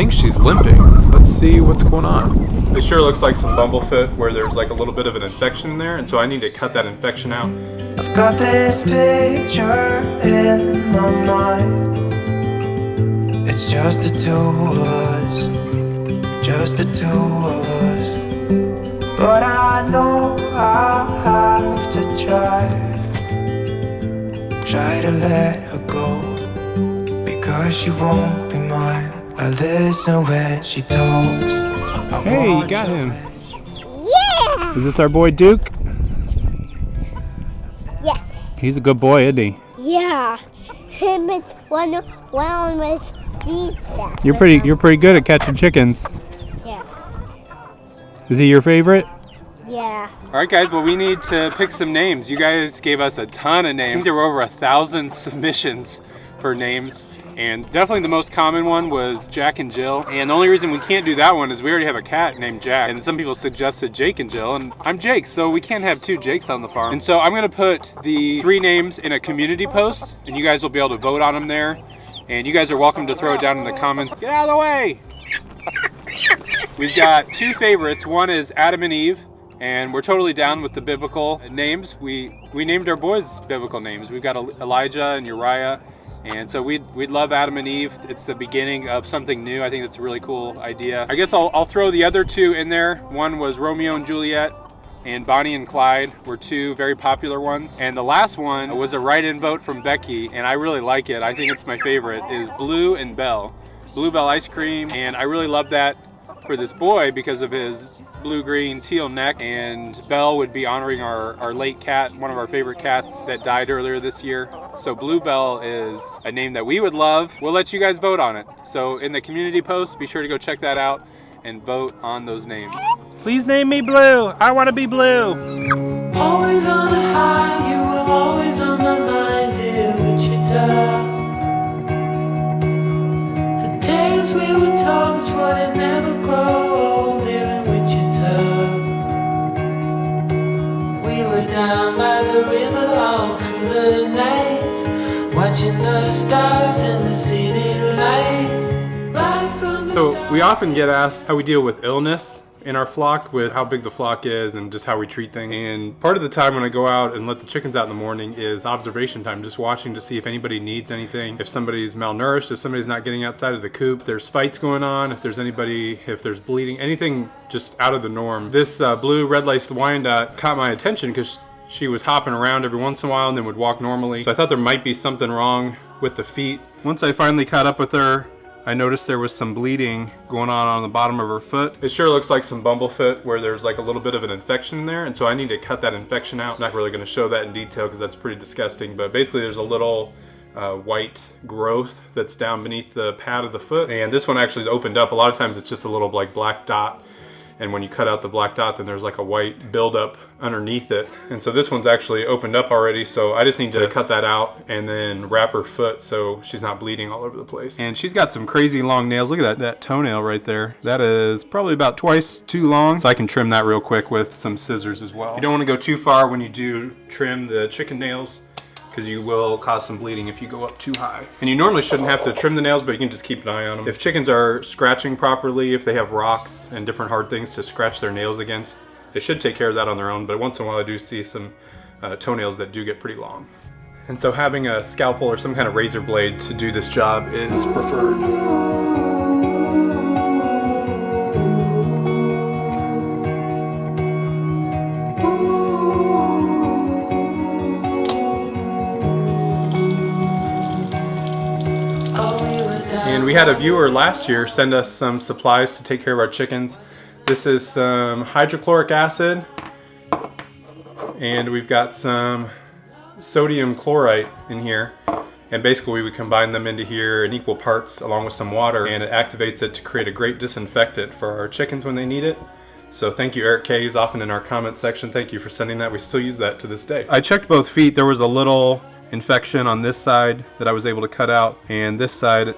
think she's limping. Let's see what's going on. It sure looks like some bumblefoot where there's like a little bit of an infection in there, and so I need to cut that infection out. I've got this picture in my mind. It's just the two of us, just the two of us. But I know I'll have to try to let her go, because she won't be mine. I listen when she talks. Hey, you got him. Yeah! Is this our boy Duke? Yes. He's a good boy, isn't he? Yeah. Him is one with these stuff. You're pretty good at catching chickens. Yeah. Is he your favorite? Yeah. Alright guys, well we need to pick some names. You guys gave us a ton of names. I think there were over 1,000 submissions for names. And definitely the most common one was Jack and Jill. And the only reason we can't do that one is we already have a cat named Jack. And some people suggested Jake and Jill, and I'm Jake, so we can't have two Jakes on the farm. And so I'm gonna put the 3 names in a community post, and you guys will be able to vote on them there. And you guys are welcome to throw it down in the comments. Get out of the way! We've got 2 favorites. One is Adam and Eve, and we're totally down with the biblical names. We named our boys biblical names. We've got Elijah and Uriah. And so we'd love Adam and Eve. It's the beginning of something new. I think that's a really cool idea. I guess I'll throw the other 2 in there. One was Romeo and Juliet, and Bonnie and Clyde were 2 very popular ones. And the last one was a write-in vote from Becky, and I really like it. I think it's my favorite, is Blue and Bell. Bluebell ice cream, and I really love that for this boy because of his blue-green teal neck, and Belle would be honoring our late cat, one of our favorite cats that died earlier this year. So Bluebell is a name that we would love. We'll let you guys vote on it. So in the community post, be sure to go check that out and vote on those names. Please name me Blue. I want to be blue. Always on a high, you were always on my mind, dear Wichita. The days we were told would never grow old here in Wichita. We were down by the river all through the night, watching the stars and the city lights. Right from the So we often get asked how we deal with illness in our flock, with how big the flock is and just how we treat things. And part of the time when I go out and let the chickens out in the morning is observation time, just watching to see if anybody needs anything, if somebody's malnourished, if somebody's not getting outside of the coop, if there's fights going on, if there's bleeding, anything just out of the norm. This blue red-laced Wyandotte caught my attention because she was hopping around every once in a while and then would walk normally. So I thought there might be something wrong with the feet. Once I finally caught up with her, I noticed there was some bleeding going on the bottom of her foot. It sure looks like some bumblefoot where there's like a little bit of an infection in there, and so I need to cut that infection out. I'm not really going to show that in detail because that's pretty disgusting, but basically there's a little white growth that's down beneath the pad of the foot, and this one actually is opened up. A lot of times it's just a little like black dot, and when you cut out the black dot, then there's like a white buildup underneath it. And so this one's actually opened up already, so I just need to cut that out and then wrap her foot so she's not bleeding all over the place. And she's got some crazy long nails. Look at that toenail right there. That is probably about twice too long, so I can trim that real quick with some scissors as well. You don't want to go too far when you do trim the chicken nails, because you will cause some bleeding if you go up too high. And you normally shouldn't have to trim the nails, but you can just keep an eye on them. If chickens are scratching properly, if they have rocks and different hard things to scratch their nails against, they should take care of that on their own, but once in a while I do see some toenails that do get pretty long. And so having a scalpel or some kind of razor blade to do this job is preferred. And we had a viewer last year send us some supplies to take care of our chickens. This is some hydrochloric acid, and we've got some sodium chloride in here. And basically we would combine them into here in equal parts along with some water, and it activates it to create a great disinfectant for our chickens when they need it. So thank you, Eric K. He's often in our comment section. Thank you for sending that. We still use that to this day. I checked both feet. There was a little infection on this side that I was able to cut out, and this side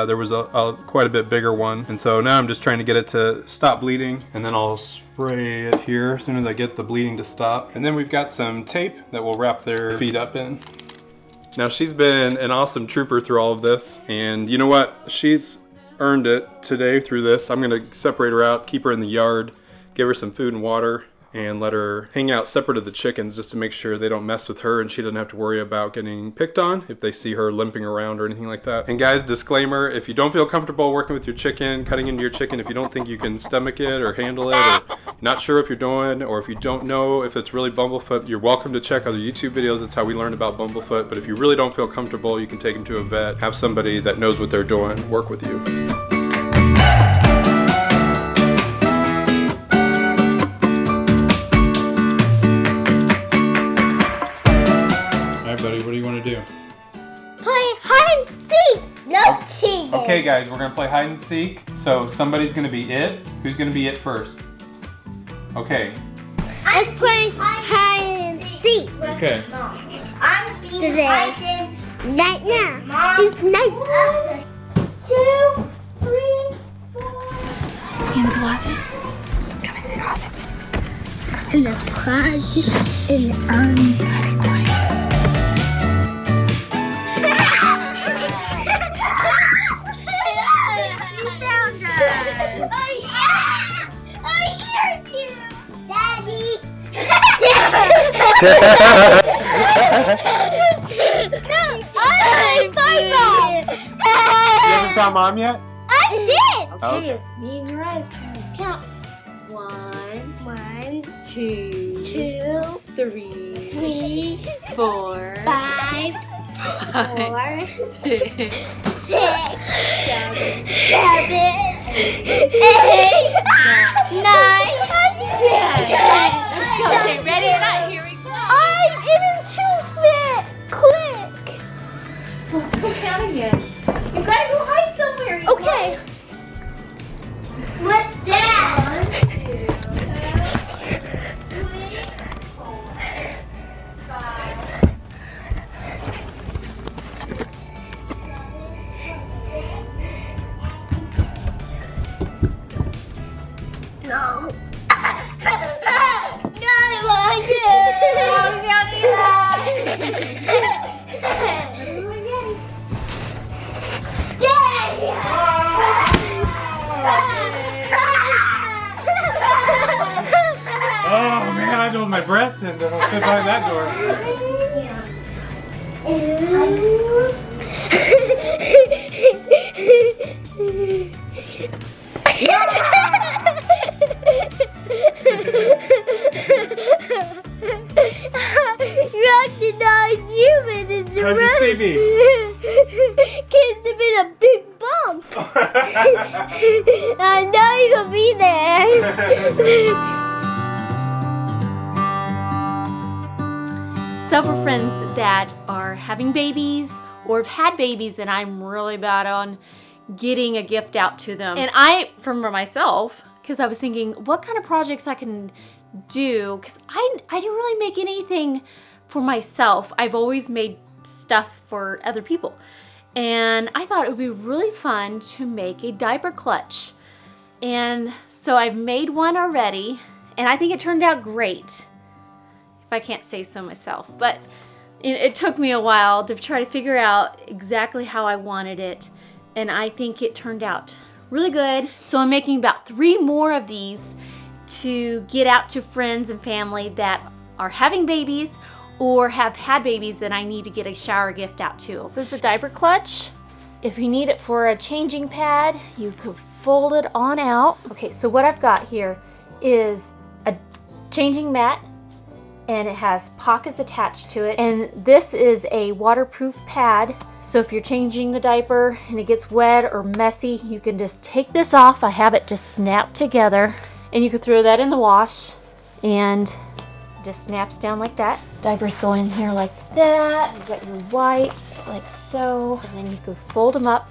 there was a quite a bit bigger one. And so now I'm just trying to get it to stop bleeding, and then I'll spray it here as soon as I get the bleeding to stop. And then we've got some tape that we'll wrap their feet up in. Now she's been an awesome trooper through all of this, and you know what? She's earned it today through this. I'm gonna separate her out, keep her in the yard, give her some food and water, and let her hang out separate of the chickens just to make sure they don't mess with her and she doesn't have to worry about getting picked on if they see her limping around or anything like that. And guys, disclaimer, if you don't feel comfortable working with your chicken, cutting into your chicken, if you don't think you can stomach it or handle it, or not sure if you're doing, or if you don't know if it's really bumblefoot, you're welcome to check other YouTube videos. That's how we learned about bumblefoot. But if you really don't feel comfortable, you can take them to a vet, have somebody that knows what they're doing work with you. Buddy, what do you want to do? Play hide and seek. No cheating. Okay, guys, we're gonna play hide and seek. So somebody's gonna be it. Who's gonna be it first? Okay. I'm playing hide and seek. Okay. I'm being hiding. Right now. It's night. 2, 3, 4. In the closet. Come in the closet. In the closet. In the arms. Gotta be quiet. You haven't found Mom yet? I did! Okay, it's me and your eyes. Let's count. 1, 2, 3, 4, 5, 4, 6, 6, 7, 8, 9, 10. Let's go. Stay ready or not. Here we go. I'm even too fit. Quick. Let's go count again. You gotta go hide somewhere. Okay. What's that? 1, 2, 3, 4, 5. No. No, I want it. Oh man, I hold my breath and I'll sit behind that door. Recognize you in the How'd you see me? Kids have been a big bump. I know you're gonna be there. Several friends that are having babies or have had babies, and I'm really bad on getting a gift out to them. And for myself, because I was thinking what kind of projects I can do, because I didn't really make anything for myself. I've always made stuff for other people. And I thought it would be really fun to make a diaper clutch. And so I've made one already, and I think it turned out great, if I can't say so myself. But it took me a while to try to figure out exactly how I wanted it, and I think it turned out really good. So I'm making about 3 more of these to get out to friends and family that are having babies or have had babies that I need to get a shower gift out to. So it's a diaper clutch. If you need it for a changing pad, you could fold it on out. Okay, so what I've got here is a changing mat, and it has pockets attached to it. And this is a waterproof pad. So if you're changing the diaper and it gets wet or messy, you can just take this off. I have it just snapped together, and you could throw that in the wash, and it just snaps down like that. Diapers go in here like that. You've got your wipes like so, and then you could fold them up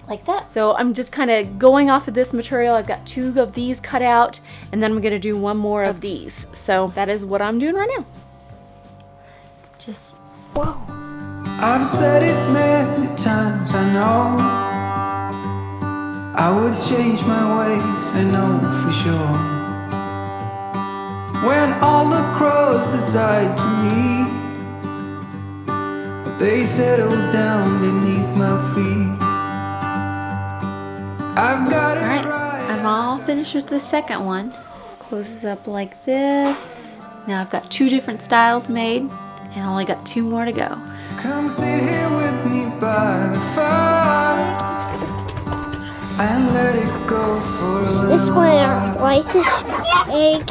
like that. So I'm just kind of going off of this material. I've got 2 of these cut out, and then I'm gonna do 1 more of these. So that is what I'm doing right now. Just, whoa. I've said it many times, I know I would change my ways, I know for sure. When all the crows decide to meet, they settle down beneath my feet. I've got it Alright, right. I'm all finished with the second one. Closes up like this. Now I've got 2 different styles made, and I only got 2 more to go. Come sit here with me by the fire and let it go for a This little one while. whitish egg,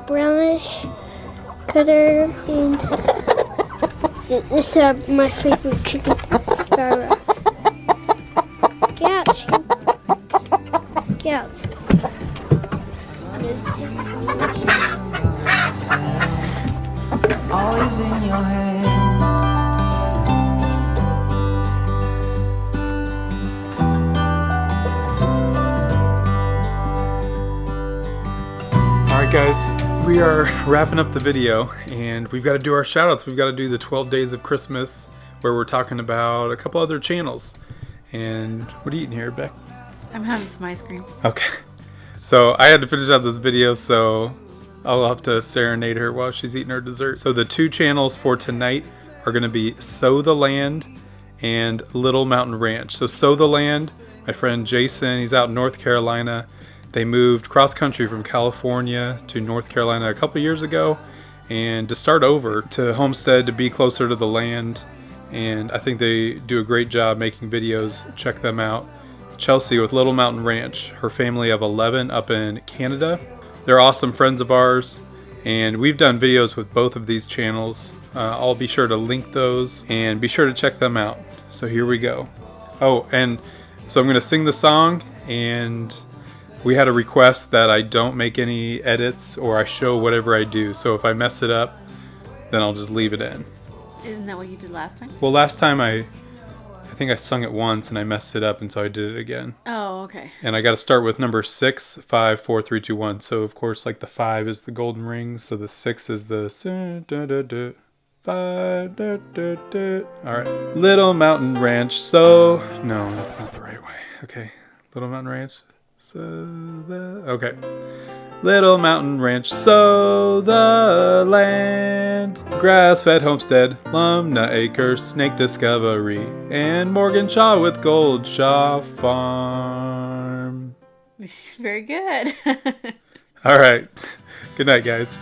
brownish cutter, and this is my favorite chicken. Get out, chicken. Get out. All is in your hand. Alright guys, we are wrapping up the video and we've got to do our shout outs. We've got to do the 12 days of Christmas where we're talking about a couple other channels. And what are you eating here, Beck? I'm having some ice cream. Okay. So I had to finish out this video, so I'll have to serenade her while she's eating her dessert. So the 2 channels for tonight are going to be Sow the Land and Little Mountain Ranch. So Sow the Land, my friend Jason, he's out in North Carolina. They moved cross country from California to North Carolina a couple years ago, and to start over to homestead to be closer to the land. And I think they do a great job making videos. Check them out. Chelsea with Little Mountain Ranch, her family of 11 up in Canada. They're awesome friends of ours, and we've done videos with both of these channels. I'll be sure to link those and be sure to check them out. So here we go. Oh, and so I'm going to sing the song, and we had a request that I don't make any edits or I show whatever I do. So if I mess it up, then I'll just leave it in. Isn't that what you did last time? Well, last time I think I sung it once and I messed it up, and so I did it again. Oh, okay. And I got to start with number 6, 5, 4, 3, 2, 1. So of course, like the 5 is the golden ring, so the 6 is the 5. All right, Little Mountain Ranch. So no, that's not the right way. Okay, Little Mountain Ranch. Okay. Little Mountain Ranch, sow the land. Grass-fed homestead, Lumna Acres, Snake Discovery, and Morgan Shaw with Gold Shaw Farm. Very good. All right. Good night, guys.